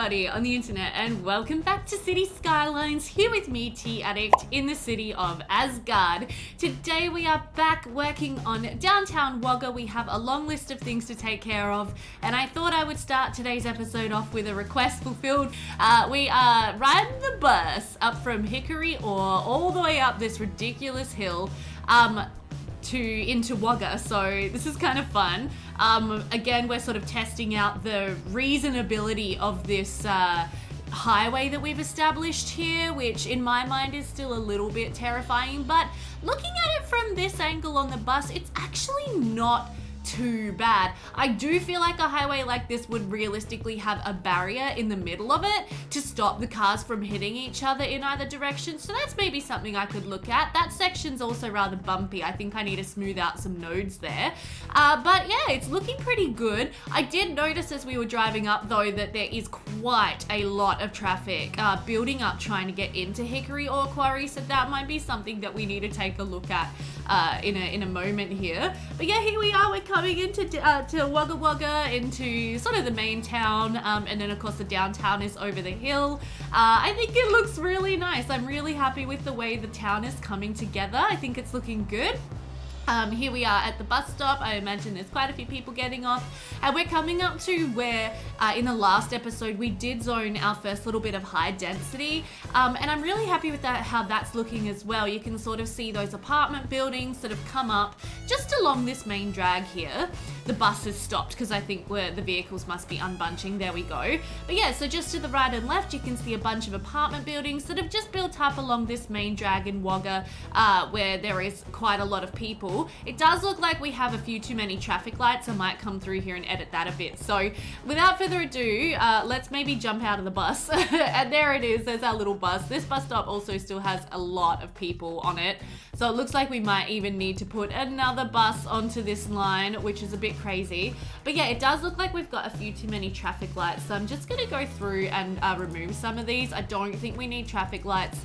everybody on the internet, and welcome back to Cities Skylines, here with me, Addict, in the city of Asgard. Today we are back working on Downtown Wagga. We have a long list of things to take care of, and I thought I would start today's episode off with a request fulfilled. We are riding the bus up from Hickory Ore all the way up this ridiculous hill into Wagga, so this is kind of fun. Again, we're sort of testing out the reasonability of this highway that we've established here, which in my mind is still a little bit terrifying, but looking at it from this angle on the bus, it's actually not too bad. I do feel like a highway like this would realistically have a barrier in the middle of it to stop the cars from hitting each other in either direction, so that's maybe something I could look at. That section's also rather bumpy. I think I need to smooth out some nodes there. But yeah, it's looking pretty good. I did notice as we were driving up though that there is quite a lot of traffic building up trying to get into Hickory Ore Quarry, so that might be something that we need to take a look at in a moment here. But yeah, here we are. We're coming into to Wagga Wagga, into sort of the main town, and then of course the downtown is over the hill. I think it looks really nice. I'm really happy with the way the town is coming together. I think it's looking good. Here we are at the bus stop. I imagine there's quite a few people getting off, and we're coming up to where in the last episode we did zone our first little bit of high density, and I'm really happy with that, how that's looking as well. You can sort of see those apartment buildings sort of come up just along this main drag here. The bus has stopped because I think the vehicles must be unbunching. There we go. But yeah, so just to the right and left you can see a bunch of apartment buildings that have just built up along this main drag in Wagga, where there is quite a lot of people. It does look like we have a few too many traffic lights. I might come through here and edit that a bit. So without further ado, let's maybe jump out of the bus. And there it is, there's our little bus. This bus stop also still has a lot of people on it. So it looks like we might even need to put another bus onto this line, which is a bit crazy. But yeah, it does look like we've got a few too many traffic lights. So I'm just gonna go through and remove some of these. I don't think we need traffic lights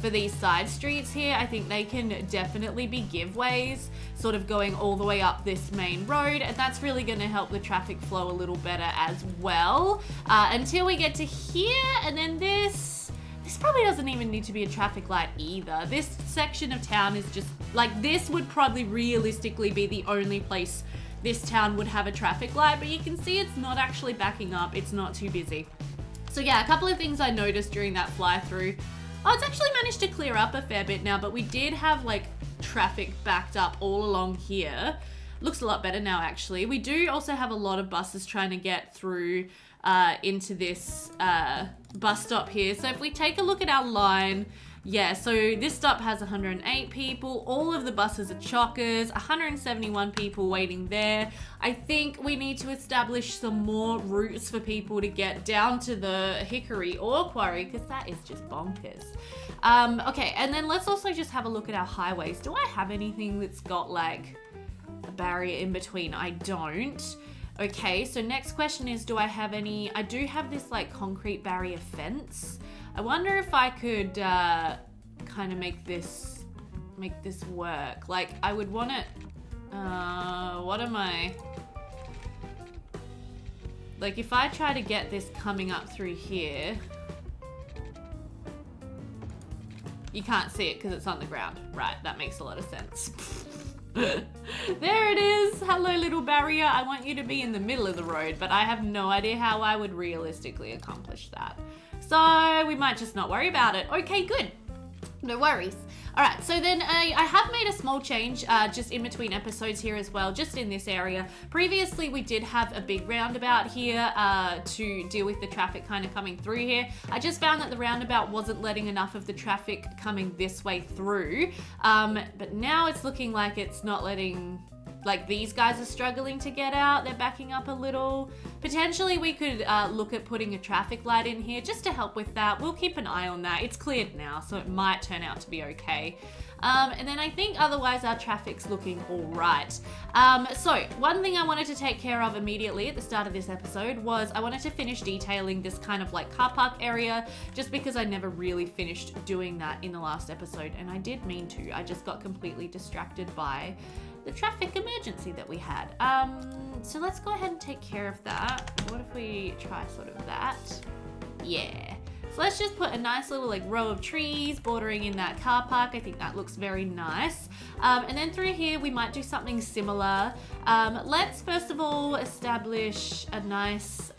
for these side streets here. I think they can definitely be giveaways, sort of going all the way up this main road, and that's really going to help the traffic flow a little better as well, until we get to here. And then this probably doesn't even need to be a traffic light either. This section of town is just like, this would probably realistically be the only place this town would have a traffic light, but you can see it's not actually backing up. It's not too busy. So yeah, a couple of things I noticed during that fly through. Oh, it's actually managed to clear up a fair bit now, but we did have like traffic backed up all along here. Looks a lot better now, actually. We do also have a lot of buses trying to get through into this bus stop here. So if we take a look at our line, yeah, so this stop has 108 people. All of the buses are chockers, 171 people waiting there. I think we need to establish some more routes for people to get down to the Hickory Ore Quarry, because that is just bonkers. Okay, and then let's also just have a look at our highways. Do I have anything that's got like a barrier in between? I don't. Okay, so next question is, do I have any? I do have this like concrete barrier fence. I wonder if I could kind of make this work. Like, I would want it, what am I? Like, if I try to get this coming up through here, you can't see it because it's on the ground. Right, that makes a lot of sense. There it is. Hello, little barrier. I want you to be in the middle of the road, but I have no idea how I would realistically accomplish that. So we might just not worry about it. Okay, good. No worries. All right, so then I have made a small change just in between episodes here as well, just in this area. Previously, we did have a big roundabout here to deal with the traffic kind of coming through here. I just found that the roundabout wasn't letting enough of the traffic coming this way through, but now it's looking like it's not letting, like these guys are struggling to get out. They're backing up a little. Potentially we could look at putting a traffic light in here just to help with that. We'll keep an eye on that. It's cleared now, so it might turn out to be okay. And then I think otherwise our traffic's looking all right. So one thing I wanted to take care of immediately at the start of this episode was I wanted to finish detailing this kind of like car park area, just because I never really finished doing that in the last episode, and I did mean to. I just got completely distracted by the traffic emergency that we had. So let's go ahead and take care of that. What if we try sort of that? Yeah. So let's just put a nice little like row of trees bordering in that car park. I think that looks very nice. And then through here, we might do something similar. Let's first of all establish a nice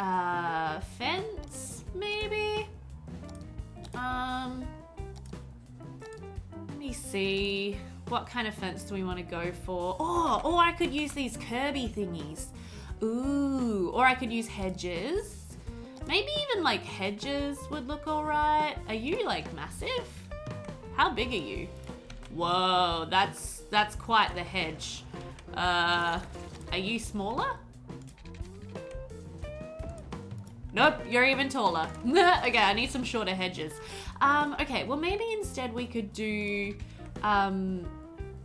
fence, maybe. Let me see. What kind of fence do we want to go for? Oh, or I could use these Kirby thingies. Ooh, or I could use hedges. Maybe even like hedges would look all right. Are you like massive? How big are you? Whoa, that's quite the hedge. Are you smaller? Nope, you're even taller. Okay, I need some shorter hedges. Okay, well maybe instead we could do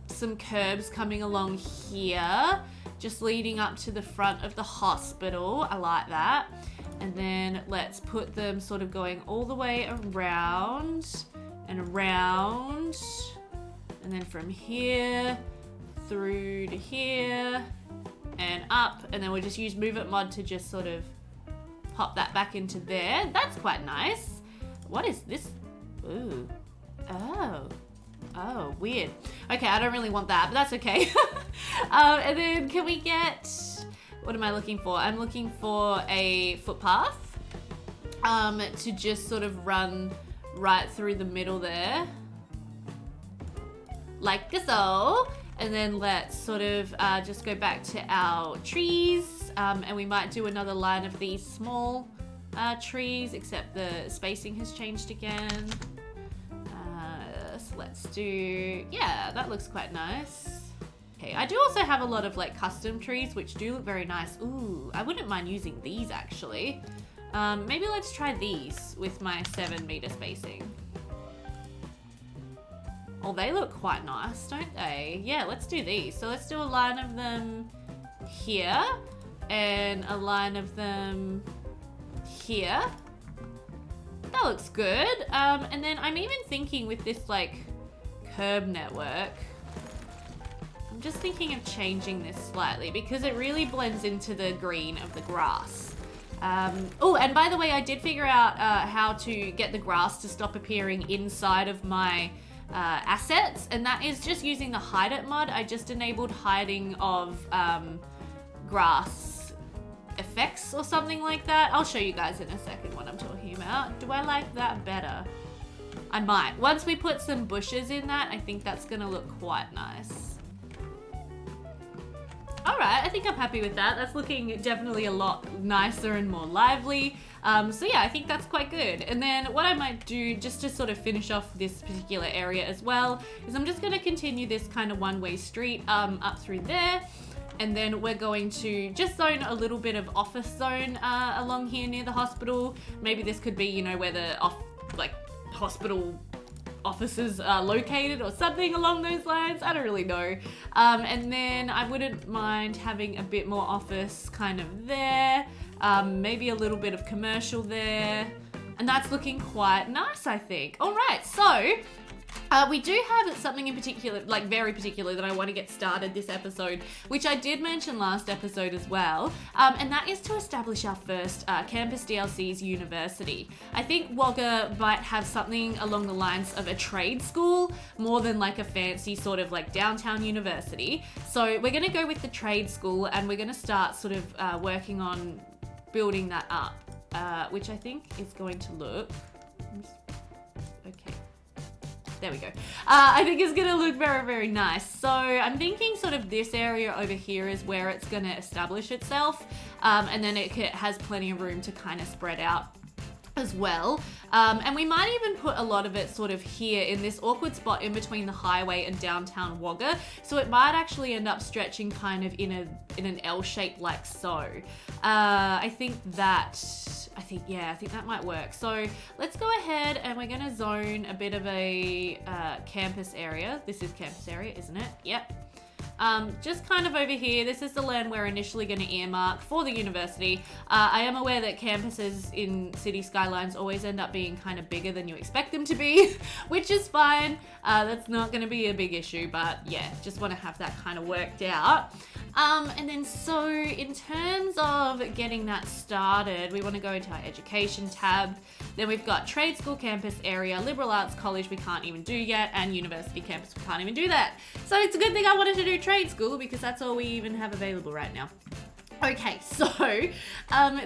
some curbs coming along here, just leading up to the front of the hospital. I like that. And then let's put them sort of going all the way around and around. And then from here through to here and up. And then we'll just use Move It Mod to just sort of pop that back into there. That's quite nice. What is this? Ooh. Oh, weird. Okay, I don't really want that, but that's okay. And then can we get... What am I looking for? I'm looking for a footpath to just sort of run right through the middle there. Like so. And then let's sort of just go back to our trees. And we might do another line of these small trees, except the spacing has changed again. So let's do... Yeah, that looks quite nice. Okay, I do also have a lot of like custom trees which do look very nice. Ooh, I wouldn't mind using these actually. Maybe let's try these with my 7-meter spacing. Oh, they look quite nice, don't they? Yeah, let's do these. So let's do a line of them here and a line of them here. That looks good. And then I'm even thinking with this like curb network, I'm just thinking of changing this slightly because it really blends into the green of the grass. Oh, and by the way, I did figure out how to get the grass to stop appearing inside of my assets, and that is just using the Hide It mod. I just enabled hiding of grass effects or something like that. I'll show you guys in a second what I'm talking about. Do I like that better? I might. Once we put some bushes in that, I think that's gonna look quite nice. All right, I think I'm happy with that. That's looking definitely a lot nicer and more lively. So yeah, I think that's quite good. And then what I might do just to sort of finish off this particular area as well is I'm just gonna continue this kind of one-way street up through there. And then we're going to just zone a little bit of office zone along here near the hospital. Maybe this could be, you know, where the hospital offices are located or something along those lines. I don't really know. And then I wouldn't mind having a bit more office kind of there. Maybe a little bit of commercial there. And that's looking quite nice, I think. All right, so we do have something in particular, like very particular, that I want to get started this episode, which I did mention last episode as well, and that is to establish our first Campus DLC's university. I think Wagga might have something along the lines of a trade school, more than like a fancy sort of like downtown university. So we're going to go with the trade school, and we're going to start sort of working on building that up, which I think is going to look... Okay. There we go. I think it's going to look very, very nice. So I'm thinking sort of this area over here is where it's going to establish itself. And then it has plenty of room to kind of spread out as well. And we might even put a lot of it sort of here in this awkward spot in between the highway and downtown Wagga. So it might actually end up stretching kind of in an L shape like so. I think that might work. So let's go ahead and we're gonna zone a bit of a campus area. This is campus area, isn't it? Yep. Just kind of over here, this is the land we're initially going to earmark for the university. I am aware that campuses in City Skylines always end up being kind of bigger than you expect them to be, which is fine. That's not going to be a big issue, but yeah, just want to have that kind of worked out. And then so in terms of getting that started, we want to go into our education tab. Then we've got trade school campus area, liberal arts college we can't even do yet, and university campus we can't even do that. So it's a good thing I wanted to do trade school because that's all we even have available right now. Okay, so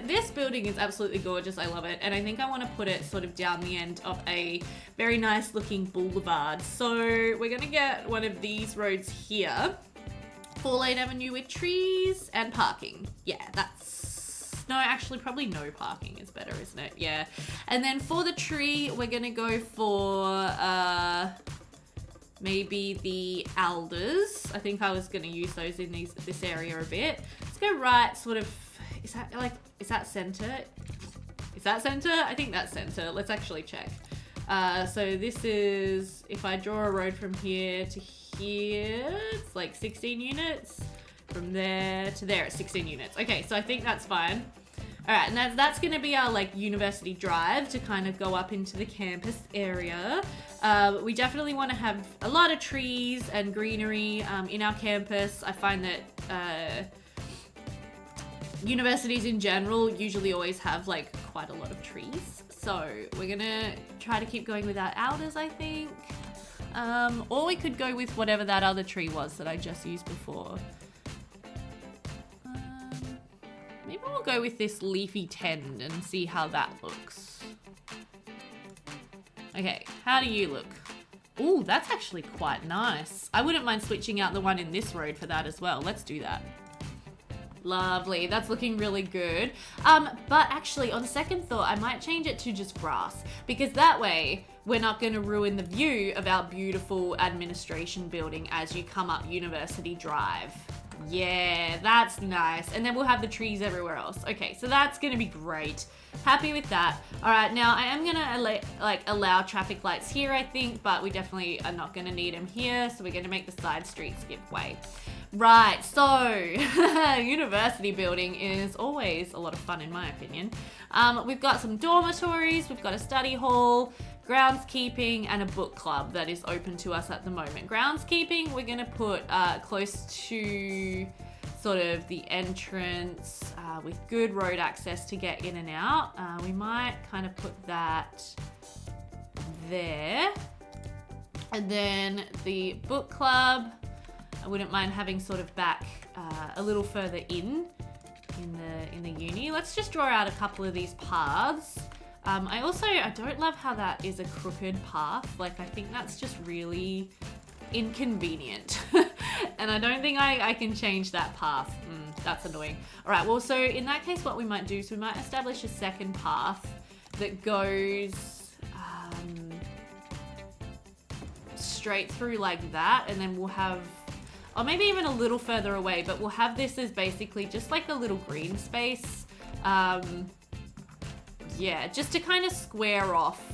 this building is absolutely gorgeous. I love it. And I think I want to put it sort of down the end of a very nice looking boulevard. So we're going to get one of these roads here. 4-lane avenue with trees and parking. Yeah, no, actually probably no parking is better, isn't it? Yeah. And then for the tree, we're going to go for maybe the alders. I think I was going to use those in this area a bit. Let's go right sort of, is that center? Is that center? I think that's center. Let's actually check. So this is, if I draw a road from here to here, it's like 16 units. From there to there, it's 16 units. Okay, so I think that's fine. All right, and that's going to be our like university drive to kind of go up into the campus area. We definitely want to have a lot of trees and greenery in our campus. I find that universities in general usually always have like quite a lot of trees. So we're going to try to keep going with our alders, I think. Or we could go with whatever that other tree was that I just used before. Maybe we'll go with this leafy tend and see how that looks. Okay, how do you look? Ooh, that's actually quite nice. I wouldn't mind switching out the one in this road for that as well. Let's do that. Lovely, that's looking really good. But actually, on second thought, I might change it to just grass, because that way we're not going to ruin the view of our beautiful administration building as you come up University Drive. Yeah, that's nice. And then we'll have the trees everywhere else. Okay, so that's going to be great. Happy with that. All right, now I am going to allow traffic lights here, I think, but we definitely are not going to need them here. So we're going to make the side streets give way. Right, so university building is always a lot of fun in my opinion. We've got some dormitories, we've got a study hall, groundskeeping, and a book club that is open to us at the moment. Groundskeeping, we're going to put close to sort of the entrance with good road access to get in and out. We might kind of put that there. And then the book club, I wouldn't mind having sort of back a little further in the uni. Let's just draw out a couple of these paths. I don't love how that is a crooked path. Like, I think that's just really inconvenient. And I don't think I can change that path. That's annoying. All right, well, so in that case, what we might do is we might establish a second path that goes straight through like that, and then we'll have, or maybe even a little further away, but we'll have this as basically just like a little green space. Yeah, just to kind of square off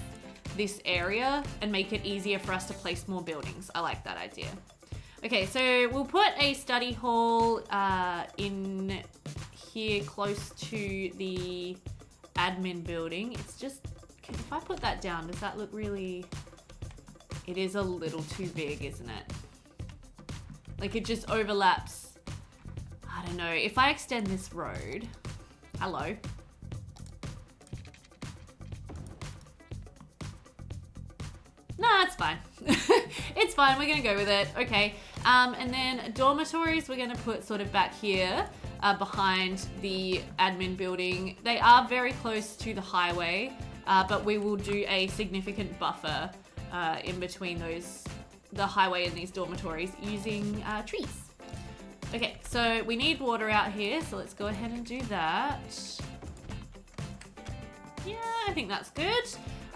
this area and make it easier for us to place more buildings. I like that idea. Okay, so we'll put a study hall in here close to the admin building. It's just, if I put that down, does that look really, it is a little too big, isn't it? Like it just overlaps. I don't know, if I extend this road, hello. No, it's fine. It's fine, we're gonna go with it. Okay, and then dormitories, we're gonna put sort of back here behind the admin building. They are very close to the highway, but we will do a significant buffer in between the highway and these dormitories using trees. Okay, so we need water out here, so let's go ahead and do that. Yeah, I think that's good.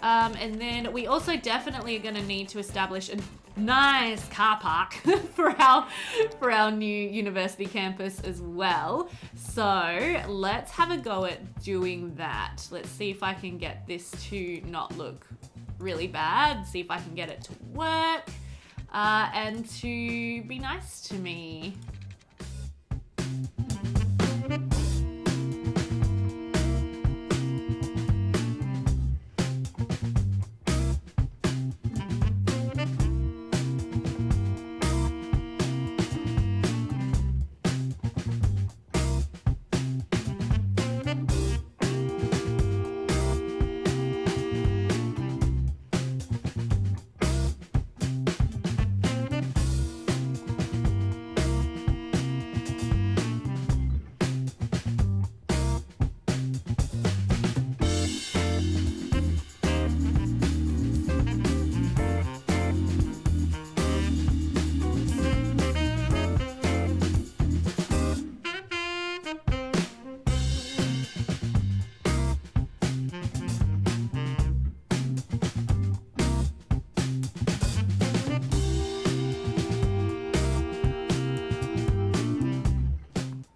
And then we also definitely are going to need to establish a nice car park for our new university campus as well. So let's have a go at doing that. Let's see if I can get this to not look really bad. See if I can get it to work. and to be nice to me.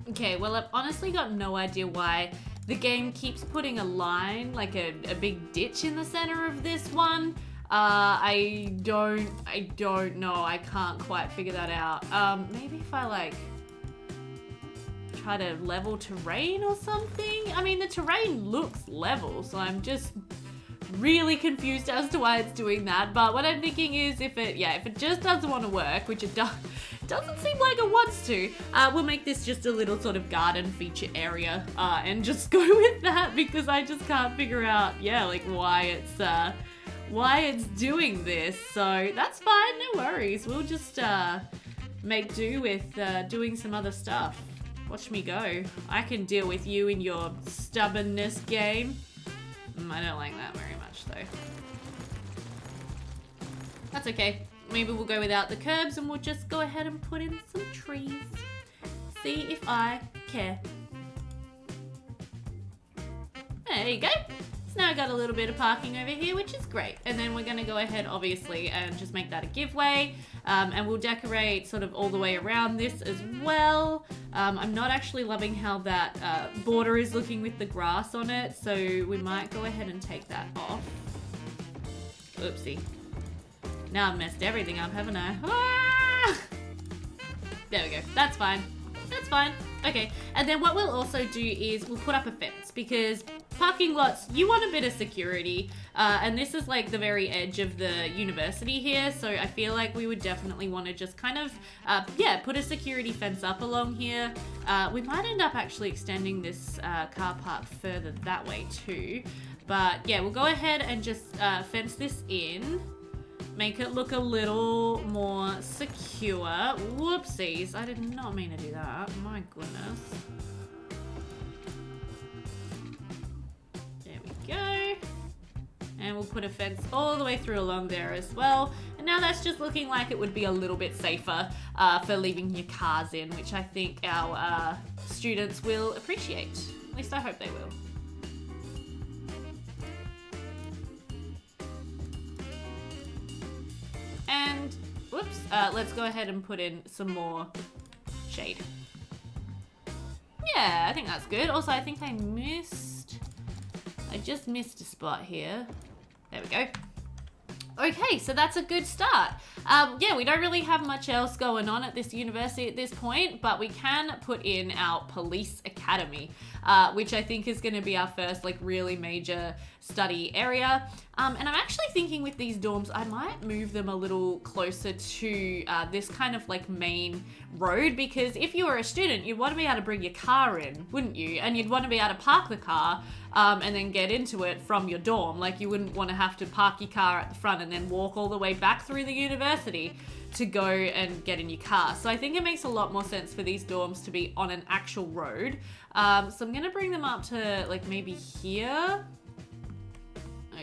Okay, well, I've honestly got no idea why the game keeps putting a line, like a big ditch in the center of this one. I don't know. I can't quite figure that out. Maybe if I like try to level terrain or something? I mean, the terrain looks level, so I'm just really confused as to why it's doing that. But what I'm thinking is if it just doesn't want to work, which it doesn't seem like it wants to, we'll make this just a little sort of garden feature area and just go with that, because I just can't figure out, like why it's doing this. So that's fine, no worries. We'll just make do with doing some other stuff. Watch me go. I can deal with you and your stubbornness, game. I don't like that very much though. That's okay. Maybe we'll go without the curbs and we'll just go ahead and put in some trees. See if I care. There you go. So now I got a little bit of parking over here, which is great. And then we're gonna go ahead, obviously, and just make that a giveaway. And we'll decorate sort of all the way around this as well. I'm not actually loving how that border is looking with the grass on it, so we might go ahead and take that off. Oopsie. Now I've messed everything up, haven't I? Ah! There we go. That's fine. That's fine. Okay, and then what we'll also do is we'll put up a fence, because parking lots, you want a bit of security, and this is like the very edge of the university here, so I feel like we would definitely want to just kind of, put a security fence up along here. We might end up actually extending this car park further that way too, but yeah, we'll go ahead and just fence this in. Make it look a little more secure. Whoopsies, I did not mean to do that. My goodness. There we go. And we'll put a fence all the way through along there as well. And now that's just looking like it would be a little bit safer for leaving your cars in, which I think our students will appreciate. At least I hope they will. And, whoops, let's go ahead and put in some more shade. Yeah, I think that's good. Also, I think I just missed a spot here. There we go. Okay, so that's a good start. We don't really have much else going on at this university at this point, but we can put in our police academy, which I think is going to be our first like really major study area. And I'm actually thinking with these dorms, I might move them a little closer to this kind of like main road, because if you were a student, you'd want to be able to bring your car in, wouldn't you? And you'd want to be able to park the car and then get into it from your dorm. Like, you wouldn't want to have to park your car at the front and then walk all the way back through the university to go and get in your car. So I think it makes a lot more sense for these dorms to be on an actual road. So I'm going to bring them up to like maybe here.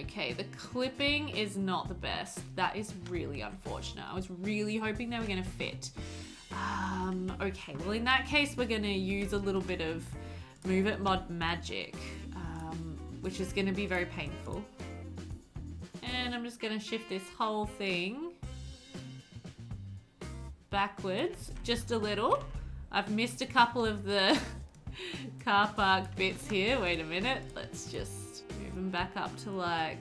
Okay, the clipping is not the best. That is really unfortunate. I was really hoping they were going to fit. Okay, well in that case, we're going to use a little bit of Move It Mod magic, which is going to be very painful. And I'm just going to shift this whole thing backwards just a little. I've missed a couple of the car park bits here. Wait a minute. Let's just move them back up to like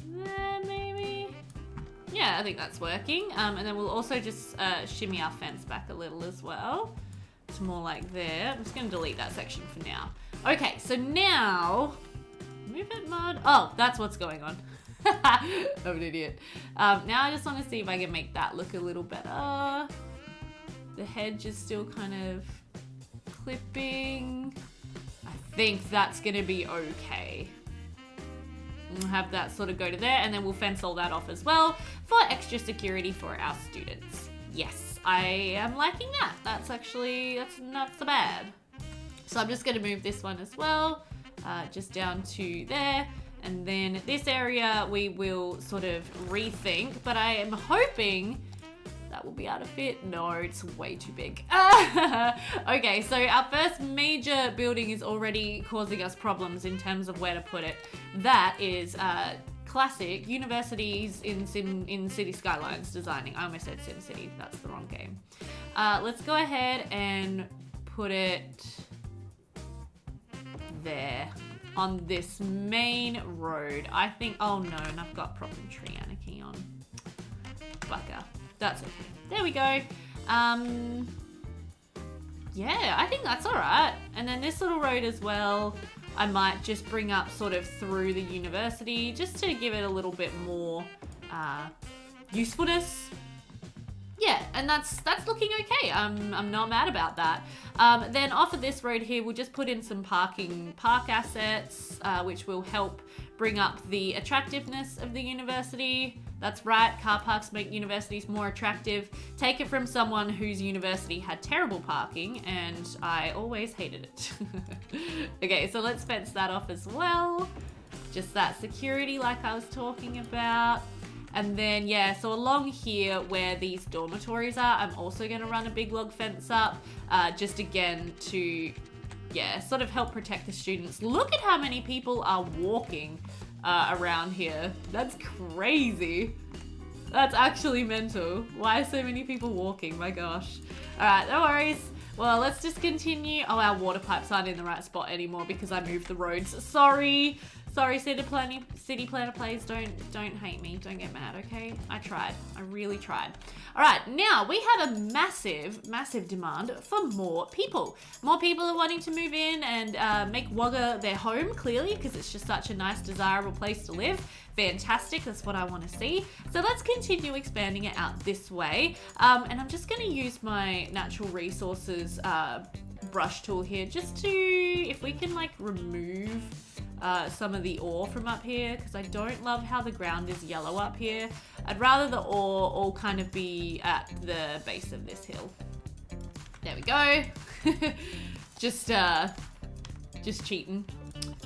there maybe. Yeah, I think that's working. And then we'll also just shimmy our fence back a little as well. It's more like there. I'm just going to delete that section for now. Okay, so now... Move it, mud. Oh, that's what's going on. I'm an idiot. Now I just want to see if I can make that look a little better. The hedge is still kind of clipping. I think that's going to be okay. We'll have that sort of go to there, and then we'll fence all that off as well for extra security for our students. Yes, I am liking that. That's not so bad. So I'm just going to move this one as well, just down to there. And then this area we will sort of rethink, but I am hoping that will be able to fit. No, it's way too big. Okay, so our first major building is already causing us problems in terms of where to put it. That is classic universities in Cities Skylines designing. I almost said SimCity, that's the wrong game. Let's go ahead and put it there on this main road. I think, oh no, and I've got problem tree anarchy on Wagga. That's okay. There we go. Yeah, I think that's all right. And then this little road as well, I might just bring up sort of through the university just to give it a little bit more usefulness. Yeah, and that's looking okay. I'm not mad about that. Then off of this road here, we'll just put in some park assets, which will help bring up the attractiveness of the university. That's right, car parks make universities more attractive. Take it from someone whose university had terrible parking, and I always hated it. Okay, so let's fence that off as well. Just that security like I was talking about. And then, yeah, so along here where these dormitories are, I'm also going to run a big log fence up, just again to, yeah, sort of help protect the students. Look at how many people are walking around here. That's crazy. That's actually mental. Why are so many people walking? My gosh. All right, no worries. Well, let's just continue. Oh, our water pipes aren't in the right spot anymore because I moved the roads. Sorry, City Planner Plays. Don't hate me. Don't get mad, okay? I tried. I really tried. All right, now we have a massive demand for more people. More people are wanting to move in and make Wagga their home, clearly, because it's just such a nice, desirable place to live. Fantastic, that's what I want to see. So let's continue expanding it out this way. And I'm just going to use my natural resources brush tool here just to, if we can like remove some of the ore from up here, because I don't love how the ground is yellow up here. I'd rather the ore all kind of be at the base of this hill. There we go. just cheating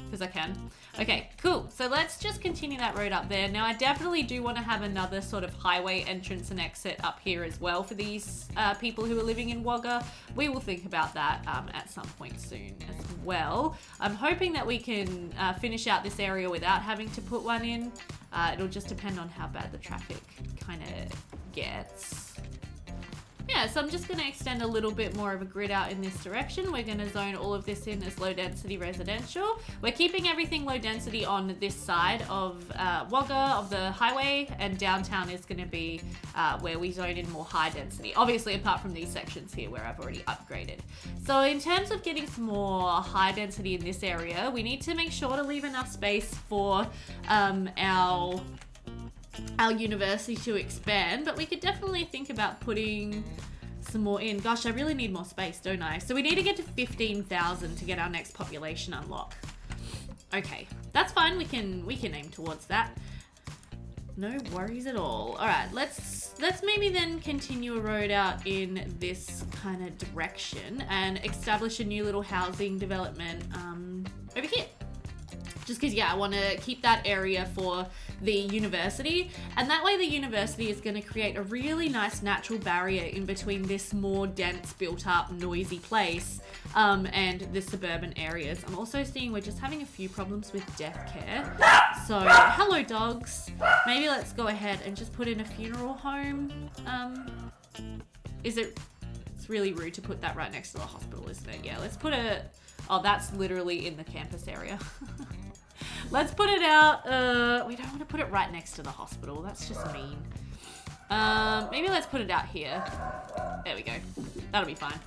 because I can. Okay, cool. So let's just continue that road up there. Now I definitely do want to have another sort of highway entrance and exit up here as well for these people who are living in Wagga. We will think about that at some point soon as well. I'm hoping that we can finish out this area without having to put one in. It'll just depend on how bad the traffic kind of gets. Yeah, so I'm just going to extend a little bit more of a grid out in this direction. We're going to zone all of this in as low density residential. We're keeping everything low density on this side of Wagga, of the highway, and downtown is going to be where we zone in more high density. Obviously, apart from these sections here where I've already upgraded. So in terms of getting some more high density in this area, we need to make sure to leave enough space for our university to expand, but we could definitely think about putting some more in. Gosh, I really need more space, don't I? So we need to get to 15,000 to get our next population unlock. Okay, that's fine. We can aim towards that. No worries at all. All right, let's maybe then continue a road out in this kind of direction and establish a new little housing development over here. Just because, yeah, I want to keep that area for the university. And that way the university is going to create a really nice natural barrier in between this more dense, built up, noisy place and the suburban areas. I'm also seeing we're just having a few problems with death care. So, hello dogs. Maybe let's go ahead and just put in a funeral home. It's really rude to put that right next to the hospital, isn't it? Yeah, let's put oh, that's literally in the campus area. Let's put it out. We don't want to put it right next to the hospital. That's just mean. Maybe let's put it out here. There we go. That'll be fine.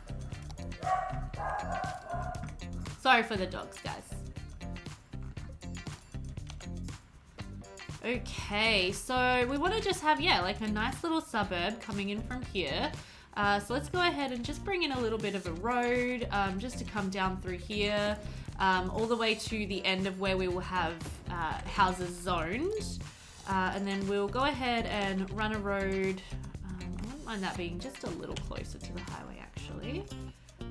Sorry for the dogs, guys. Okay, so we want to just have, yeah, like a nice little suburb coming in from here. So let's go ahead and just bring in a little bit of a road, just to come down through here, all the way to the end of where we will have houses zoned. And then we'll go ahead and run a road. I wouldn't mind that being just a little closer to the highway, actually.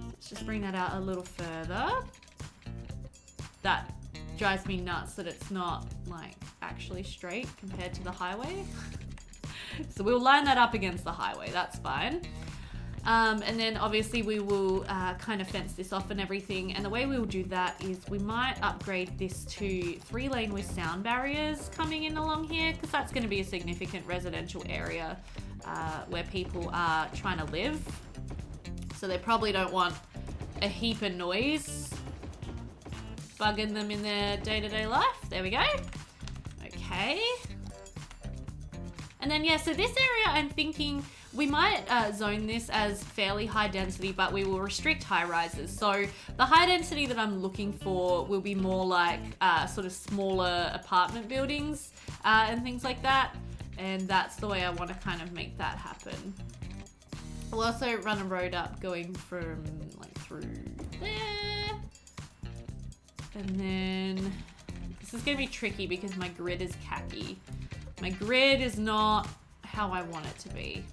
Let's just bring that out a little further. That drives me nuts that it's not like actually straight compared to the highway. So we'll line that up against the highway, that's fine. And then obviously we will kind of fence this off and everything. And the way we will do that is we might upgrade this to 3-lane with sound barriers coming in along here, because that's going to be a significant residential area where people are trying to live. So they probably don't want a heap of noise bugging them in their day-to-day life. There we go. Okay. And then, yeah, so this area I'm thinking we might zone this as fairly high density, but we will restrict high rises. So the high density that I'm looking for will be more like sort of smaller apartment buildings and things like that. And that's the way I want to kind of make that happen. We'll also run a road up going from like through there. And then this is going to be tricky because my grid is khaki. My grid is not how I want it to be.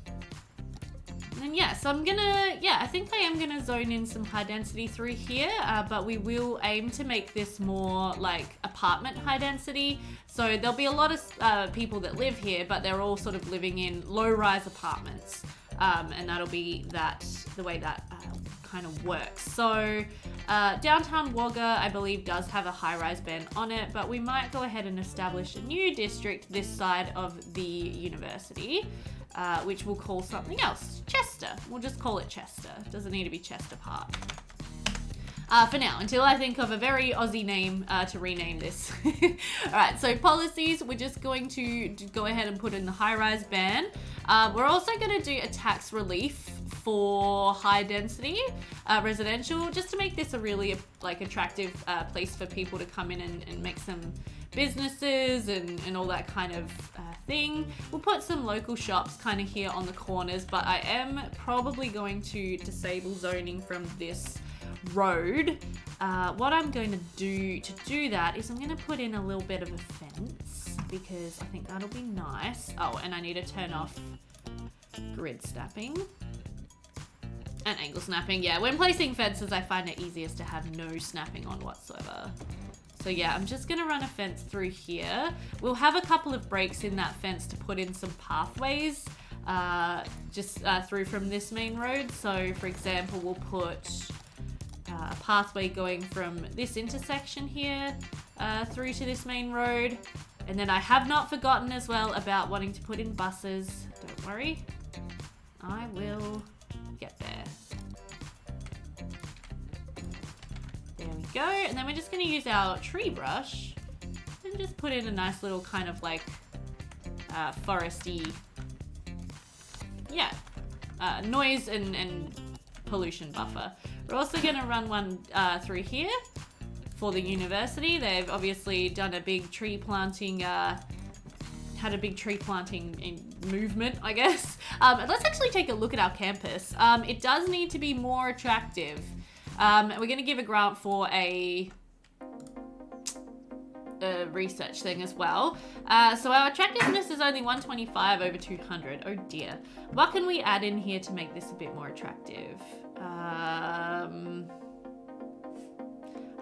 And then, yeah, so I'm gonna, yeah, I think I am gonna zone in some high density through here, but we will aim to make this more like apartment high density. So there'll be a lot of people that live here, but they're all sort of living in low-rise apartments. And that'll be the way that kind of works. So Downtown Wagga, I believe, does have a high-rise ban on it, but we might go ahead and establish a new district this side of the university, which we'll call something else. Chester. We'll just call it Chester. It doesn't need to be Chester Park. For now, until I think of a very Aussie name to rename this. Alright, so policies, we're just going to go ahead and put in the high-rise ban. We're also going to do a tax relief for high density residential, just to make this a really like attractive place for people to come in and make some businesses and all that kind of thing. We'll put some local shops kind of here on the corners, but I am probably going to disable zoning from this road. What I'm going to do that is I'm going to put in a little bit of a fence, because I think that'll be nice. Oh, and I need to turn off grid snapping and angle snapping. Yeah, when placing fences, I find it easiest to have no snapping on whatsoever. So yeah, I'm just going to run a fence through here. We'll have a couple of breaks in that fence to put in some pathways just through from this main road. So for example, we'll put a pathway going from this intersection here through to this main road. And then I have not forgotten as well about wanting to put in buses. Don't worry, I will get there. There we go. And then we're just going to use our tree brush and just put in a nice little kind of like foresty, yeah, noise and pollution buffer. We're also going to run one through here for the university. They've obviously done a big tree planting, had a big tree planting movement, I guess. Let's actually take a look at our campus. It does need to be more attractive. We're going to give a grant for a research thing as well. So our attractiveness is only 125 over 200. Oh dear. What can we add in here to make this a bit more attractive? I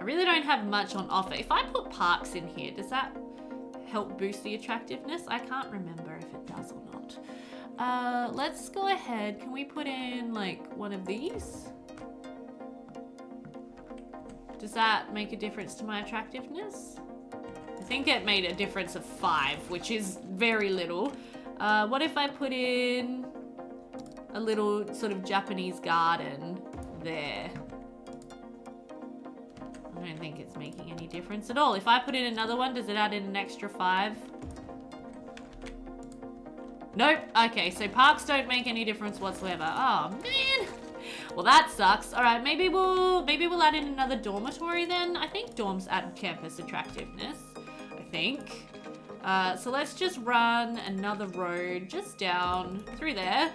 really don't have much on offer. If I put parks in here, does that help boost the attractiveness? I can't remember if it does or not. Let's go ahead. Can we put in like one of these? Does that make a difference to my attractiveness? I think it made a difference of 5, which is very little. What if I put in a little sort of Japanese garden there? I don't think it's making any difference at all. If I put in another one, does it add in an extra 5? Nope. Okay, so parks don't make any difference whatsoever. Oh, man. Well, that sucks. All right, maybe we'll add in another dormitory then. I think dorms add campus attractiveness, I think. So let's just run another road just down through there.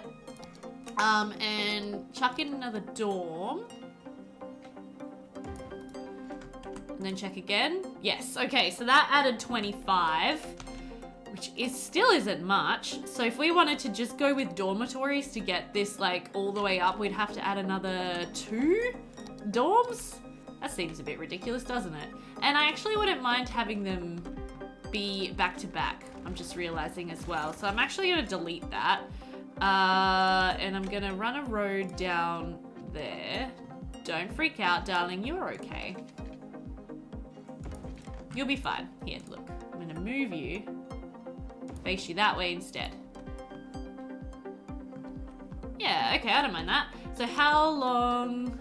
And chuck in another dorm. And then check again. Yes, okay, so that added 25, which still isn't much. So if we wanted to just go with dormitories to get this like all the way up, we'd have to add another 2 dorms? That seems a bit ridiculous, doesn't it? And I actually wouldn't mind having them be back to back. I'm just realizing as well. So I'm actually gonna delete that. And I'm gonna run a road down there. Don't freak out, darling, you're okay. You'll be fine. Here, look. I'm gonna move you. Face you that way instead. Yeah, okay, I don't mind that. So how long...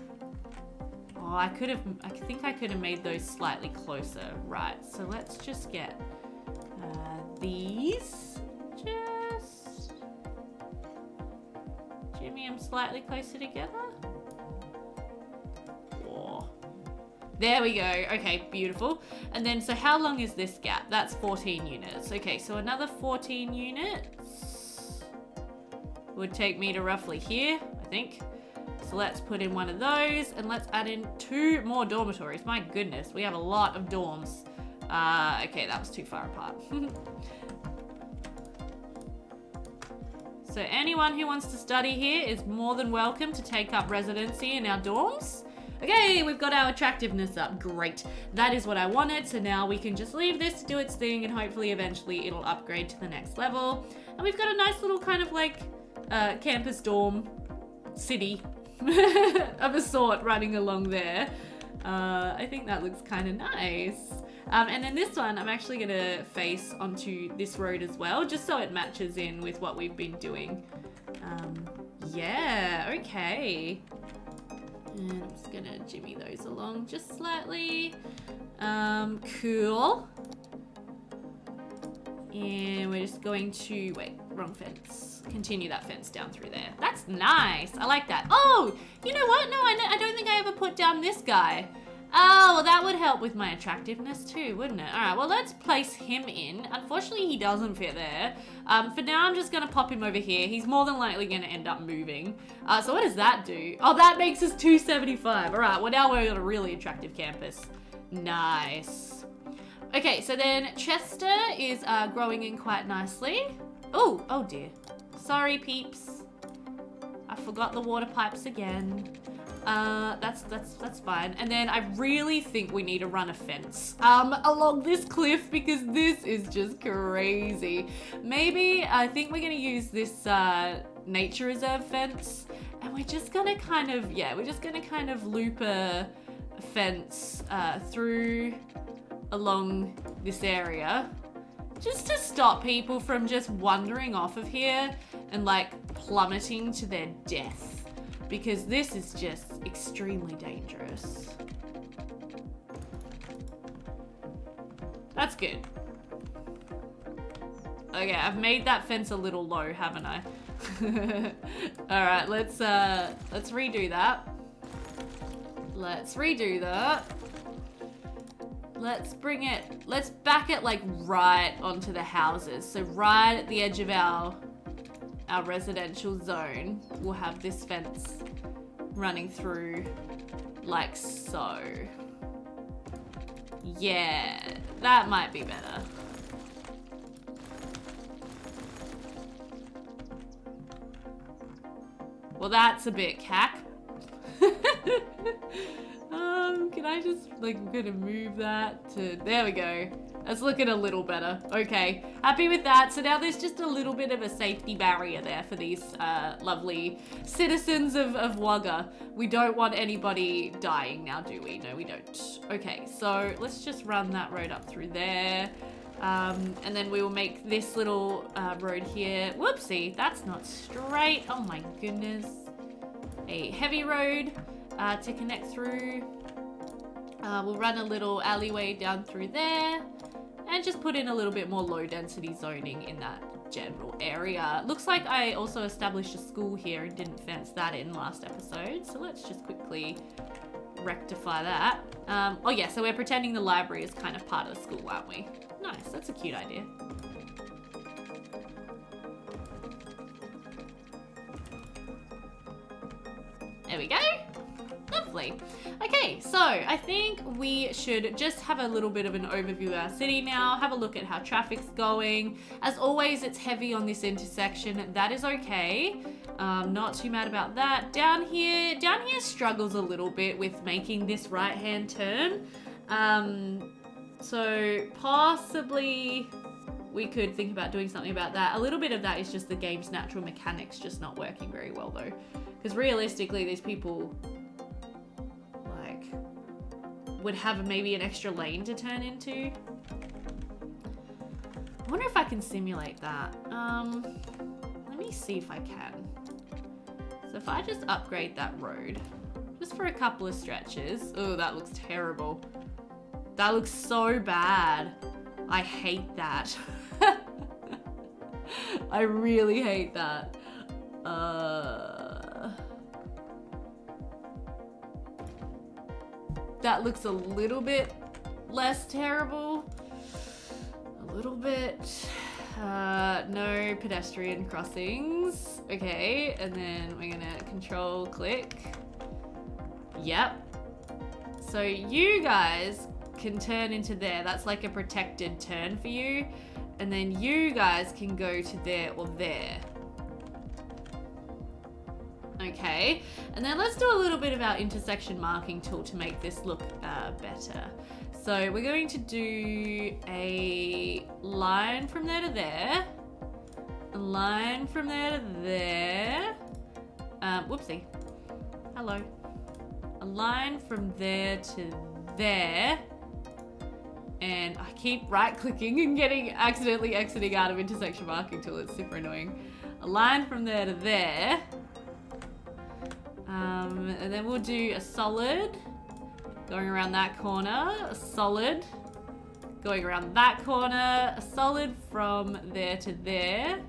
Oh, I think I could have made those slightly closer. Right, so let's just get these. Just jimmy them slightly closer together. Whoa. There we go. Okay, beautiful. And then, so how long is this gap? That's 14 units. Okay, so another 14 units would take me to roughly here, I think. So let's put in one of those and let's add in 2 more dormitories. My goodness, we have a lot of dorms. Okay, that was too far apart. So anyone who wants to study here is more than welcome to take up residency in our dorms. Okay, we've got our attractiveness up. Great. That is what I wanted. So now we can just leave this to do its thing and hopefully eventually it'll upgrade to the next level. And we've got a nice little kind of like campus dorm city of a sort running along there. I think that looks kind of nice. And then this one, I'm actually going to face onto this road as well, just so it matches in with what we've been doing. Yeah, okay. And I'm just gonna jimmy those along just slightly. Cool. And we're just going to, wait, wrong fence. Continue that fence down through there. That's nice. I like that. Oh, you know what? No, I don't think I ever put down this guy. Oh, well, that would help with my attractiveness too, wouldn't it? All right, well, let's place him in. Unfortunately, he doesn't fit there. For now, I'm just gonna pop him over here. He's more than likely gonna end up moving. So what does that do? Oh, that makes us 275. All right, well, now we're on a really attractive campus. Nice. Okay, so then Chester is growing in quite nicely. Oh dear. Sorry, peeps. I forgot the water pipes again. That's fine. And then I really think we need to run a fence along this cliff because this is just crazy. Maybe I think we're gonna use this nature reserve fence, and we're just gonna kind of loop a fence through along this area, just to stop people from just wandering off of here and like plummeting to their death. Because this is just extremely dangerous. That's good. Okay, I've made that fence a little low, haven't I? All right, let's redo that. Let's redo that. Let's back it like right onto the houses. So right at the edge of our residential zone, we'll have this fence running through like so. Yeah, that might be better. Well, that's a bit cack. Can I just, like, I'm gonna move that to, there we go. That's looking a little better. Okay, happy with that. So now there's just a little bit of a safety barrier there for these lovely citizens of Wagga. We don't want anybody dying now, do we? No, we don't. Okay, so let's just run that road up through there. And then we will make this little road here. Whoopsie, that's not straight. Oh my goodness. A heavy road to connect through. We'll run a little alleyway down through there and just put in a little bit more low density zoning in that general area. Looks like I also established a school here and didn't fence that in last episode. So let's just quickly rectify that. Oh yeah, so we're pretending the library is kind of part of the school, aren't we? Nice, that's a cute idea. There we go. Lovely. Okay, so I think we should just have a little bit of an overview of our city now, have a look at how traffic's going. As always, it's heavy on this intersection. That is okay. Not too mad about that. Down here struggles a little bit with making this right-hand turn. So possibly we could think about doing something about that. A little bit of that is just the game's natural mechanics just not working very well though. Because realistically, these people like would have maybe an extra lane to turn into. I wonder if I can simulate that. Let me see if I can. So if I just upgrade that road, just for a couple of stretches. Oh, that looks terrible. That looks so bad. I hate that. I really hate that. That looks a little bit less terrible. A little bit. No pedestrian crossings. Okay, and then we're gonna control click. Yep. So you guys can turn into there. That's like a protected turn for you. And then you guys can go to there or there. Okay, and then let's do a little bit of our intersection marking tool to make this look better. So we're going to do a line from there to there, a line from there to there, whoopsie, hello, a line from there to there, and I keep right clicking and accidentally exiting out of intersection marking tool. It's super annoying. A line from there to there. And then we'll do a solid going around that corner, a solid going around that corner, a solid from there to there.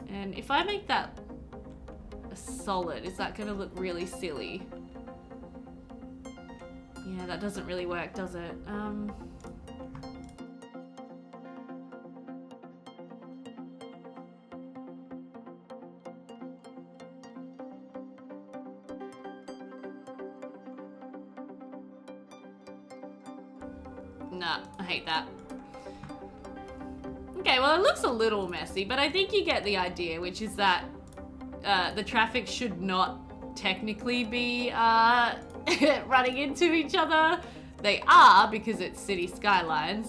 And if I make that a solid, is that gonna look really silly? Yeah, that doesn't really work, does it? Nah, I hate that. Okay, well it looks a little messy, but I think you get the idea, which is that the traffic should not technically be running into each other. They are, because it's Cities Skylines.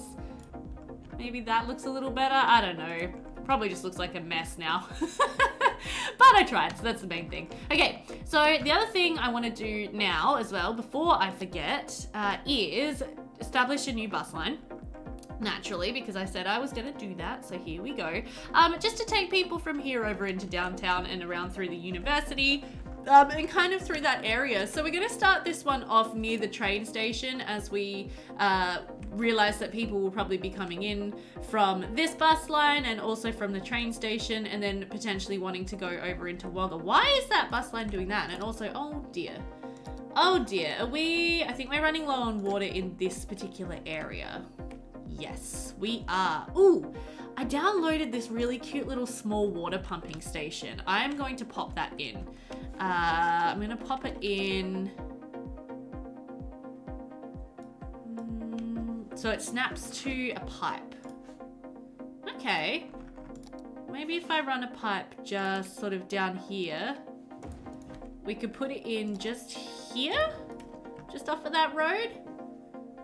Maybe that looks a little better, I don't know. Probably just looks like a mess now. But I tried, so that's the main thing. Okay, so the other thing I want to do now as well, before I forget, is establish a new bus line. Naturally, because I said I was going to do that, so here we go. Just to take people from here over into downtown and around through the university, and kind of through that area. So we're going to start this one off near the train station as we realize that people will probably be coming in from this bus line and also from the train station, and then potentially wanting to go over into Wagga. Why is that bus line doing that? And also, oh dear, I think we're running low on water in this particular area. Yes, we are. Ooh, I downloaded this really cute little small water pumping station. I am going to pop that in. I'm going to pop it in. So it snaps to a pipe. Okay. Maybe if I run a pipe just sort of down here, we could put it in just here, just off of that road.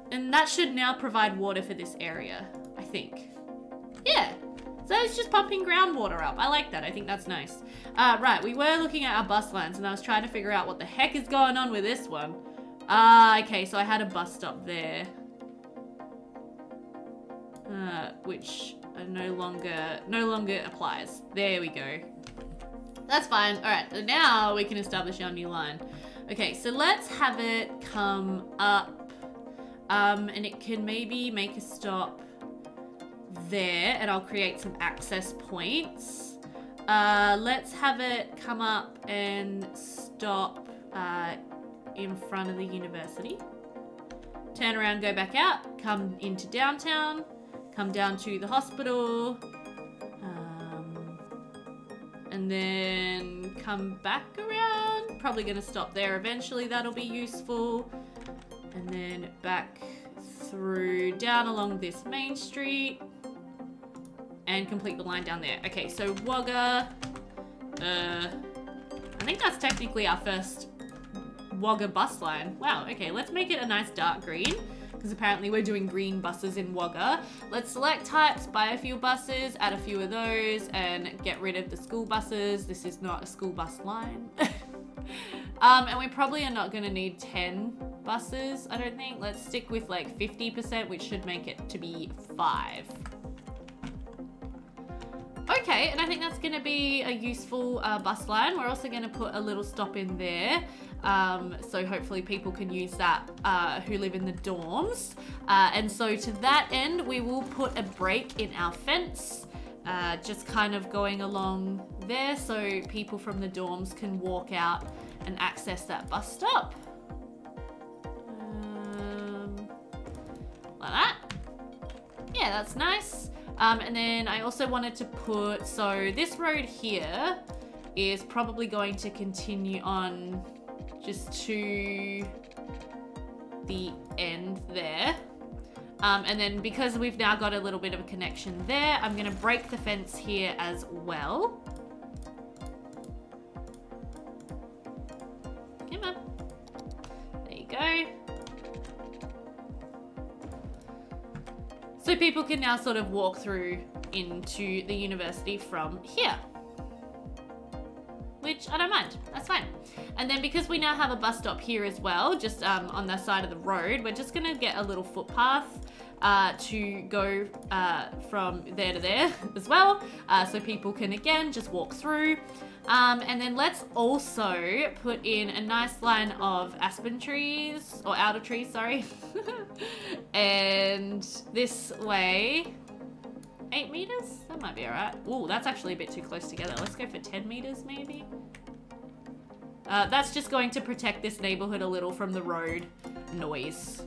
And that should now provide water for this area, I think. Yeah, so it's just pumping groundwater up. I like that, I think that's nice. Right, we were looking at our bus lines and I was trying to figure out what the heck is going on with this one. Okay, so I had a bus stop there. Which no longer applies. There we go. That's fine. All right, so now we can establish our new line. Okay, so let's have it come up. And it can maybe make a stop there, and I'll create some access points. Let's have it come up and stop in front of the university. Turn around, go back out, come into downtown, come down to the hospital, and then come back around. Probably going to stop there eventually, that'll be useful. And then back through, down along this main street, and complete the line down there. Okay, so Wagga, I think that's technically our first Wagga bus line. Wow, okay, let's make it a nice dark green, because apparently we're doing green buses in Wagga. Let's select types, buy a few buses, add a few of those, and get rid of the school buses. This is not a school bus line. And we probably are not gonna need 10 buses, I don't think. Let's stick with like 50%, which should make it to be 5. Okay, and I think that's gonna be a useful bus line. We're also gonna put a little stop in there. So hopefully people can use that who live in the dorms. And so to that end, we will put a break in our fence, just kind of going along there so people from the dorms can walk out and access that bus stop. Like that. Yeah, that's nice. And then I also wanted to put, so this road here is probably going to continue on just to the end there. And then because we've now got a little bit of a connection there, I'm gonna break the fence here as well. Come on. There you go. So people can now sort of walk through into the university from here. Which I don't mind, that's fine. And then because we now have a bus stop here as well, just on the side of the road, we're just gonna get a little footpath to go from there to there as well. So people can again just walk through. And then let's also put in a nice line of aspen trees, or outer trees, sorry. And this way, 8 meters? That might be all right. Ooh, that's actually a bit too close together. Let's go for 10 meters maybe. That's just going to protect this neighborhood a little from the road noise.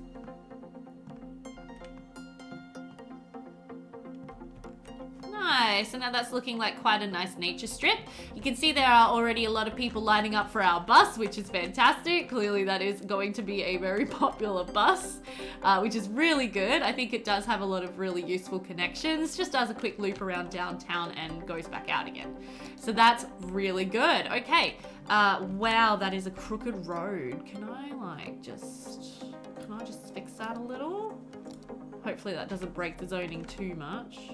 Nice, and now that's looking like quite a nice nature strip. You can see there are already a lot of people lining up for our bus, which is fantastic. Clearly that is going to be a very popular bus, which is really good. I think it does have a lot of really useful connections, just does a quick loop around downtown and goes back out again. So that's really good. Okay, wow, that is a crooked road. Can I just fix that a little? Hopefully that doesn't break the zoning too much,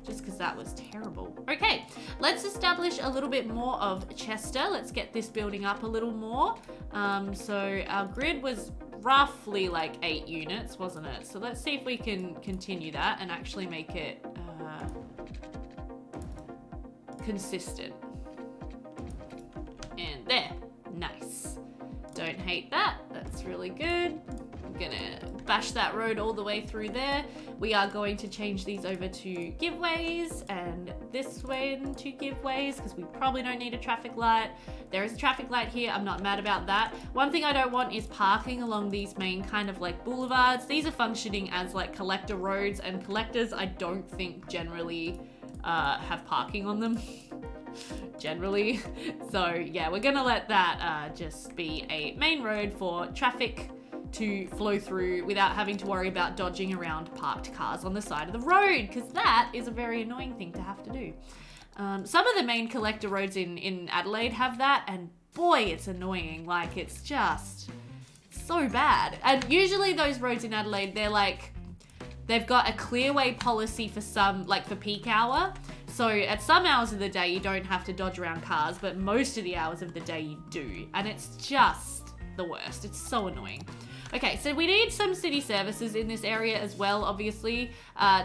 just because that was terrible. Okay, let's establish a little bit more of Chester. Let's get this building up a little more. So our grid was roughly like 8 units, wasn't it? So let's see if we can continue that and actually make it consistent. And there, nice. Don't hate that, that's really good. I'm gonna bash that road all the way through there. We are going to change these over to giveways and this one to giveways because we probably don't need a traffic light. There is a traffic light here, I'm not mad about that. One thing I don't want is parking along these main kind of like boulevards. These are functioning as like collector roads, and collectors I don't think generally have parking on them. Generally. So yeah, we're gonna let that just be a main road for traffic to flow through without having to worry about dodging around parked cars on the side of the road, because that is a very annoying thing to have to do. Some of the main collector roads in Adelaide have that, and boy, it's annoying. Like, it's just so bad. And usually those roads in Adelaide, they've got a clearway policy for some, like for peak hour. So at some hours of the day, you don't have to dodge around cars, but most of the hours of the day you do. And it's just the worst. It's so annoying. Okay, so we need some city services in this area as well, obviously,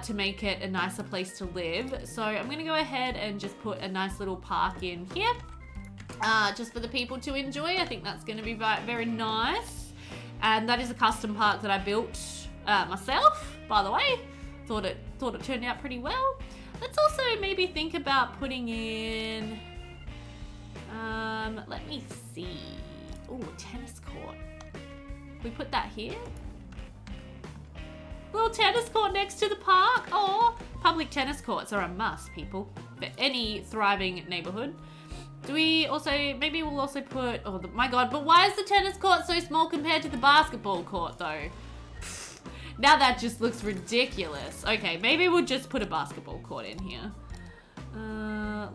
to make it a nicer place to live. So I'm gonna go ahead and just put a nice little park in here, just for the people to enjoy. I think that's gonna be very nice. And that is a custom park that I built myself, by the way. thought it turned out pretty well. Let's also maybe think about putting in, let me see. Oh, tennis court. We put that here. Little tennis court next to the park. Oh, public tennis courts are a must, people, for any thriving neighborhood. Do we also, maybe we'll also put, oh my god, but why is the tennis court so small compared to the basketball court though? Now that just looks ridiculous. Okay, maybe we'll just put a basketball court in here.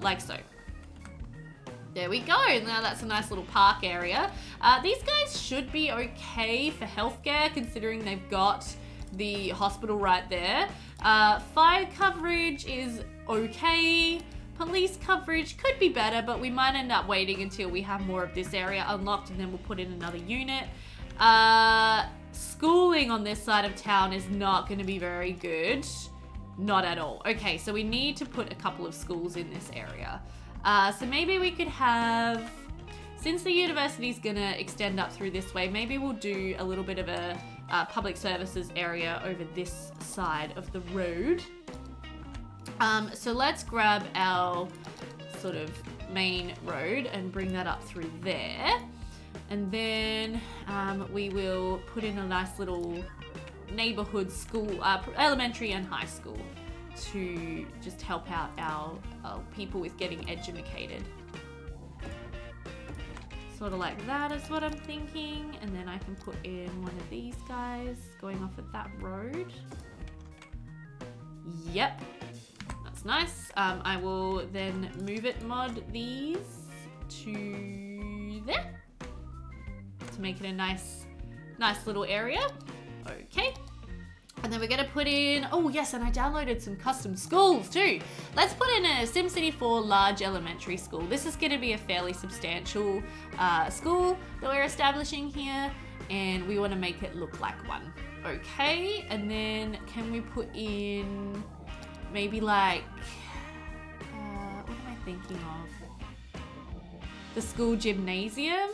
Like so. There we go. Now that's a nice little park area. These guys should be okay for healthcare considering they've got the hospital right there. Fire coverage is okay. Police coverage could be better, but we might end up waiting until we have more of this area unlocked and then we'll put in another unit. Schooling on this side of town is not going to be very good. Not at all. Okay, so we need to put a couple of schools in this area. So maybe we could have, since the university is going to extend up through this way, maybe we'll do a little bit of a public services area over this side of the road. So let's grab our sort of main road and bring that up through there. And then we will put in a nice little neighborhood school, elementary and high school, to just help out our people with getting educated. Sort of like that is what I'm thinking. And then I can put in one of these guys going off of that road. Yep. That's nice. I will then mod these to there to make it a nice little area. Okay. And then we're going to put in, oh yes, and I downloaded some custom schools too. Let's put in a SimCity 4 large elementary school. This is going to be a fairly substantial school that we're establishing here, and we want to make it look like one. Okay, and then can we put in maybe like, what am I thinking of? The school gymnasium?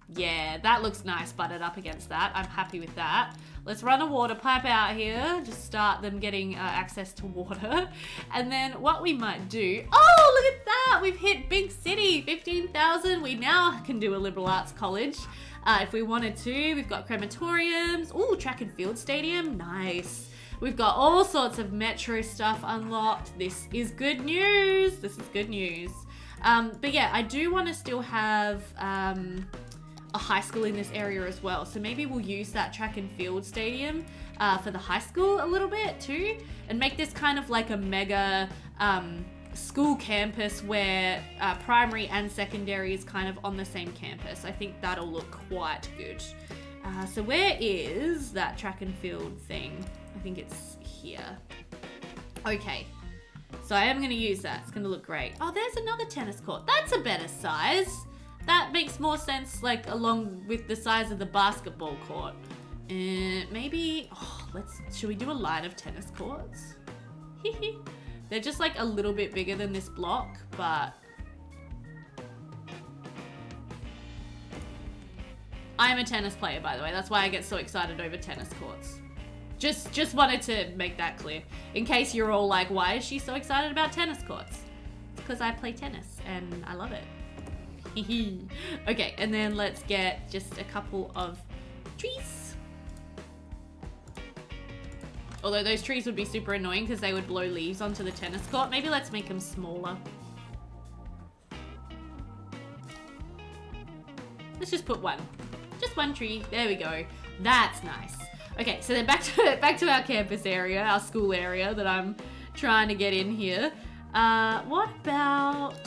Yeah, that looks nice butted up against that. I'm happy with that. Let's run a water pipe out here. Just start them getting access to water. And then what we might do... Oh, look at that! We've hit big city, 15,000. We now can do a liberal arts college if we wanted to. We've got crematoriums. Oh, track and field stadium. Nice. We've got all sorts of metro stuff unlocked. This is good news. This is good news. But yeah, I do want to still have... a high school in this area as well. So maybe we'll use that track and field stadium for the high school a little bit too, and make this kind of like a mega school campus where primary and secondary is kind of on the same campus. I think that'll look quite good. So where is that track and field thing? I think it's here. Okay. So I am going to use that. It's going to look great. Oh, there's another tennis court. That's a better size. That makes more sense, like, along with the size of the basketball court. Maybe, should we do a line of tennis courts? They're just, like, a little bit bigger than this block, but... I'm a tennis player, by the way. That's why I get so excited over tennis courts. Just wanted to make that clear. In case you're all like, why is she so excited about tennis courts? It's because I play tennis, and I love it. Okay, and then let's get just a couple of trees. Although those trees would be super annoying because they would blow leaves onto the tennis court. Maybe let's make them smaller. Let's just put one. Just one tree. There we go. That's nice. Okay, so then back to our campus area, our school area that I'm trying to get in here. What about...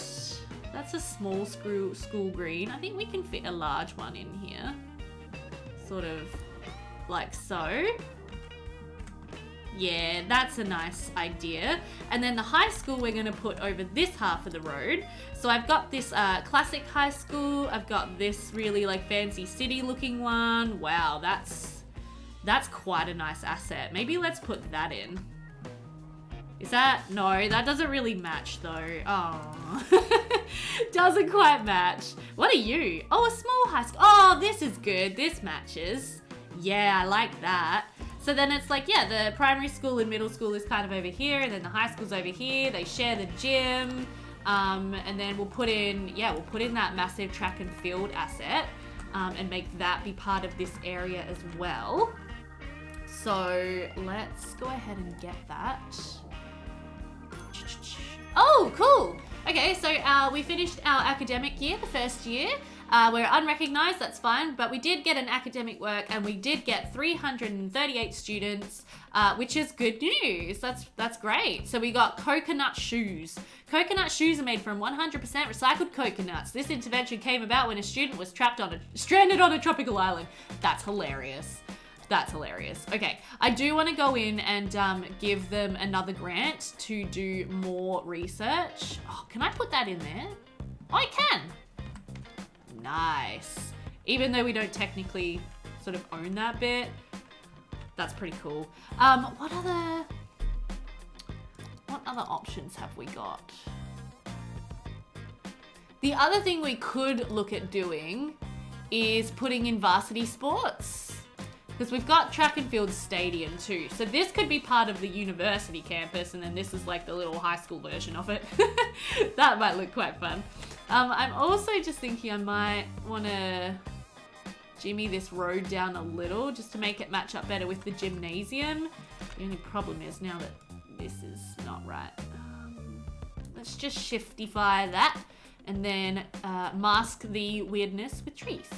That's a small school green. I think we can fit a large one in here. Sort of like so. Yeah, that's a nice idea. And then the high school we're going to put over this half of the road. So I've got this classic high school. I've got this really like fancy city looking one. Wow, that's quite a nice asset. Maybe let's put that in. Is that? No, that doesn't really match though. Oh, doesn't quite match. What are you? Oh, a small high school. Oh, this is good. This matches. Yeah, I like that. So then it's like, yeah, the primary school and middle school is kind of over here, and then the high school's over here. They share the gym, and then we'll put in that massive track and field asset, and make that be part of this area as well. So let's go ahead and get that. Oh, cool. Okay, so we finished our academic year, the first year. We're unrecognized, that's fine, but we did get an academic work and we did get 338 students, which is good news. That's great. So we got coconut shoes. Coconut shoes are made from 100% recycled coconuts. This intervention came about when a student was stranded on a tropical island. That's hilarious. That's hilarious. Okay, I do want to go in and give them another grant to do more research. Oh, can I put that in there? Oh, I can. Nice. Even though we don't technically sort of own that bit, that's pretty cool. What other options have we got? The other thing we could look at doing is putting in varsity sports. Because we've got track and field stadium too. So this could be part of the university campus, and then this is like the little high school version of it. That might look quite fun. I'm also just thinking I might want to jimmy this road down a little just to make it match up better with the gymnasium. The only problem is now that this is not right. Let's just shiftify that and then mask the weirdness with trees.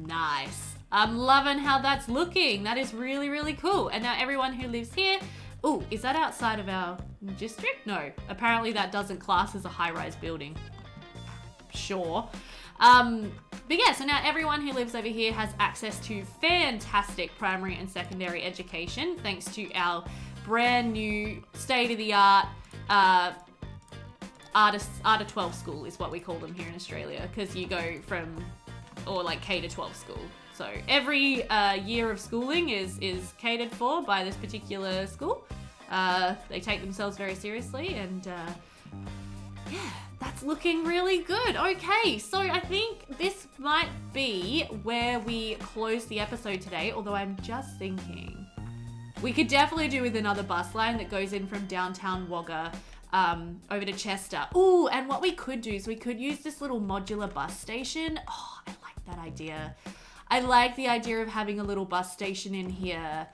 Nice. I'm loving how that's looking. That is really, really cool. And now everyone who lives here... Oh, is that outside of our district? No. Apparently that doesn't class as a high-rise building. Sure. But yeah, so now everyone who lives over here has access to fantastic primary and secondary education thanks to our brand new state-of-the-art Art of 12 school is what we call them here in Australia, because you go from... or like K to 12 school. So every year of schooling is catered for by this particular school. They take themselves very seriously, and yeah, that's looking really good. Okay, so I think this might be where we close the episode today, although I'm just thinking we could definitely do with another bus line that goes in from Downtown Wagga over to Chester. Ooh, and what we could do is we could use this little modular bus station. Oh, I like that idea. I like the idea of having a little bus station in here.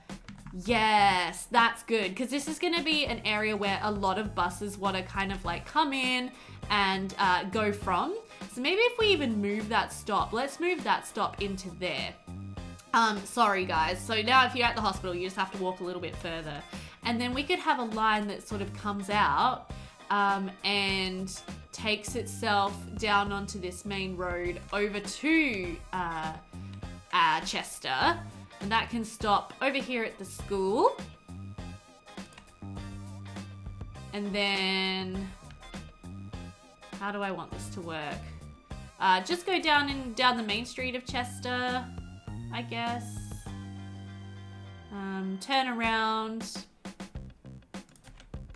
Yes, that's good, because this is going to be an area where a lot of buses want to kind of like come in and go from. So maybe if we even move that stop, let's move that stop into there. Sorry guys, so now if you're at the hospital, you just have to walk a little bit further. And then we could have a line that sort of comes out and takes itself down onto this main road over to Chester. And that can stop over here at the school. And then, how do I want this to work? Just go down the main street of Chester, I guess. Turn around.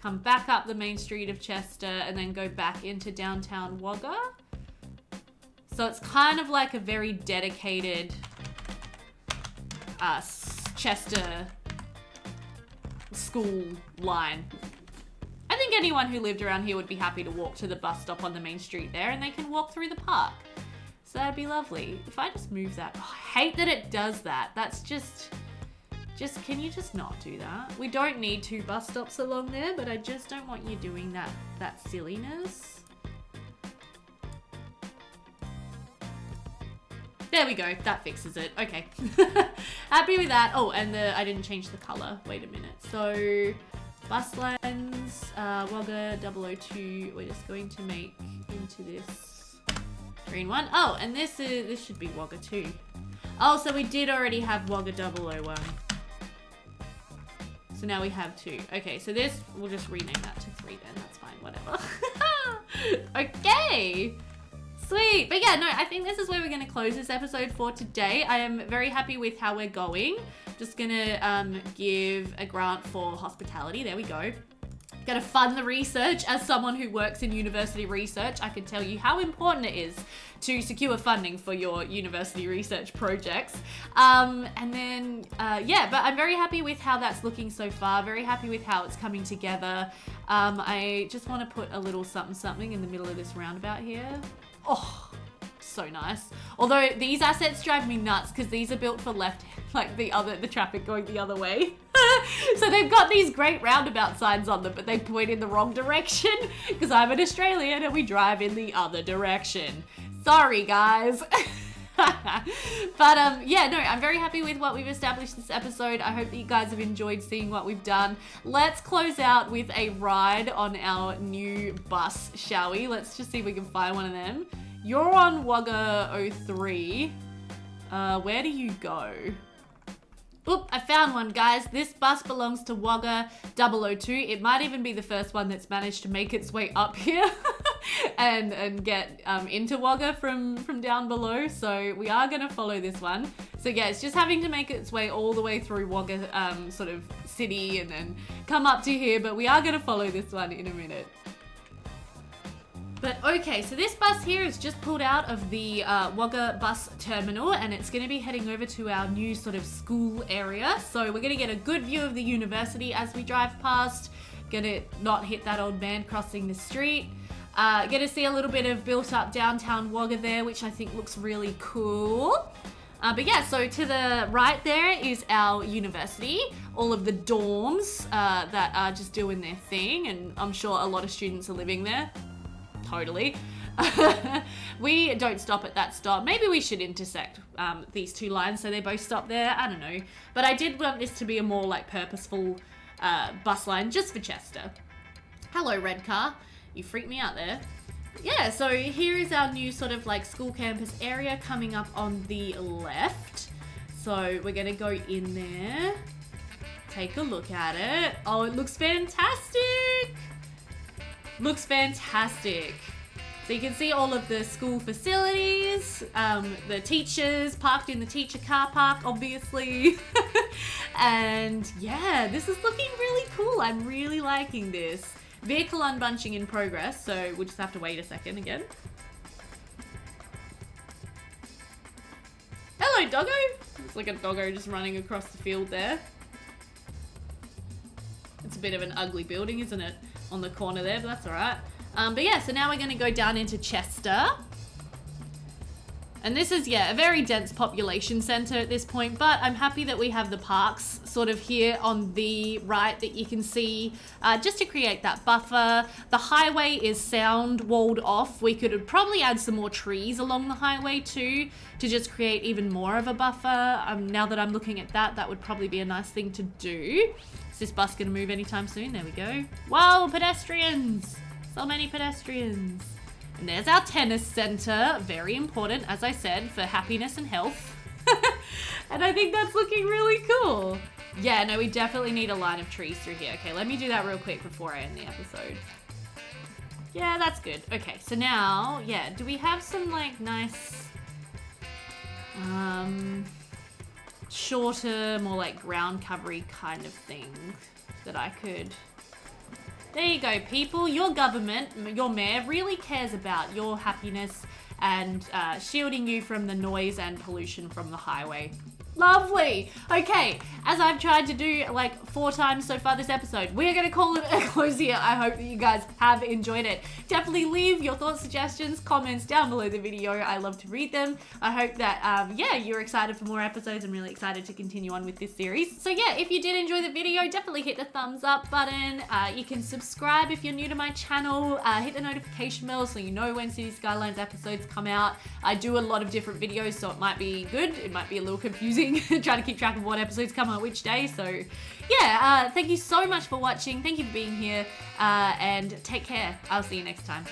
Come back up the main street of Chester and then go back into Downtown Wagga. So it's kind of like a very dedicated Chester school line. I think anyone who lived around here would be happy to walk to the bus stop on the main street there, and they can walk through the park. So that'd be lovely. If I just move that, oh, I hate that it does that. That's just, can you just not do that? We don't need 2 bus stops along there, but I just don't want you doing that silliness. There we go, that fixes it. Okay. Happy with that. Oh, and I didn't change the color. Wait a minute. So, bus lines, Wagga 002, we're just going to make into this green one. Oh, and this should be Wagga 2. Oh, so we did already have Wagga 001. So now we have 2. Okay, so this, we'll just rename that to 3 then. That's fine, whatever. Okay. Sweet. But yeah, no, I think this is where we're going to close this episode for today. I am very happy with how we're going. Just going to give a grant for hospitality. There we go. Going to fund the research. As someone who works in university research, I can tell you how important it is to secure funding for your university research projects. And then, yeah, but I'm very happy with how that's looking so far. Very happy with how it's coming together. I just want to put a little something in the middle of this roundabout here. Oh, so nice. Although these assets drive me nuts because these are built for left, like the traffic going the other way. So they've got these great roundabout signs on them, but they point in the wrong direction because I'm an Australian and we drive in the other direction. Sorry, guys. But yeah, no, I'm very happy with what we've established this episode. I hope that you guys have enjoyed seeing what we've done. Let's close out with a ride on our new bus, shall we? Let's just see if we can find one of them. You're on Wagga 03. Where do you go? Oop, I found one, guys. This bus belongs to Wagga 002. It might even be the first one that's managed to make its way up here and get into Wagga from down below. So we are going to follow this one. So yeah, it's just having to make its way all the way through Wagga sort of city and then come up to here. But we are going to follow this one in a minute. But okay, so this bus here is just pulled out of the Wagga bus terminal and it's going to be heading over to our new sort of school area. So we're going to get a good view of the university as we drive past. Going to not hit that old man crossing the street. Going to see a little bit of built up downtown Wagga there, which I think looks really cool. But yeah, so to the right there is our university. All of the dorms that are just doing their thing, and I'm sure a lot of students are living there. Totally. We don't stop at that stop. Maybe we should intersect these two lines so they both stop there. I don't know. But I did want this to be a more like purposeful bus line just for Chester. Hello, red car. You freaked me out there. Yeah, so here is our new sort of like school campus area coming up on the left. So we're going to go in there. Take a look at it. Oh, it looks fantastic. Looks fantastic. So you can see all of the school facilities, the teachers parked in the teacher car park, obviously. And yeah, this is looking really cool. I'm really liking this. Vehicle unbunching in progress, so we'll just have to wait a second again. Hello, doggo. It's like a doggo just running across the field there. It's a bit of an ugly building, isn't it? On the corner there, but that's all right. But yeah, so now we're going to go down into Chester. And this is, yeah, a very dense population centre at this point, but I'm happy that we have the parks sort of here on the right that you can see just to create that buffer. The highway is sound walled off. We could probably add some more trees along the highway too to just create even more of a buffer. Now that I'm looking at that, that would probably be a nice thing to do. Is this bus going to move anytime soon? There we go. Whoa, pedestrians! So many pedestrians. And there's our tennis center, very important, as I said, for happiness and health. And I think that's looking really cool. Yeah, no, we definitely need a line of trees through here. Okay, let me do that real quick before I end the episode. Yeah, that's good. Okay, so now, yeah, do we have some like nice, shorter, more like ground covery kind of thing that I could... There you go, people. Your government, your mayor, really cares about your happiness and shielding you from the noise and pollution from the highway. Lovely. Okay, as I've tried to do like 4 times so far this episode, we're going to call it a close here. I hope that you guys have enjoyed it. Definitely leave your thoughts, suggestions, comments down below the video. I love to read them. I hope that, yeah, you're excited for more episodes. I'm really excited to continue on with this series. So yeah, if you did enjoy the video, definitely hit the thumbs up button. You can subscribe if you're new to my channel. Hit the notification bell so you know when Cities Skylines episodes come out. I do a lot of different videos, so it might be good. It might be a little confusing trying to keep track of what episodes come out which day. So yeah, thank you so much for watching. Thank you for being here, and take care. I'll see you next time.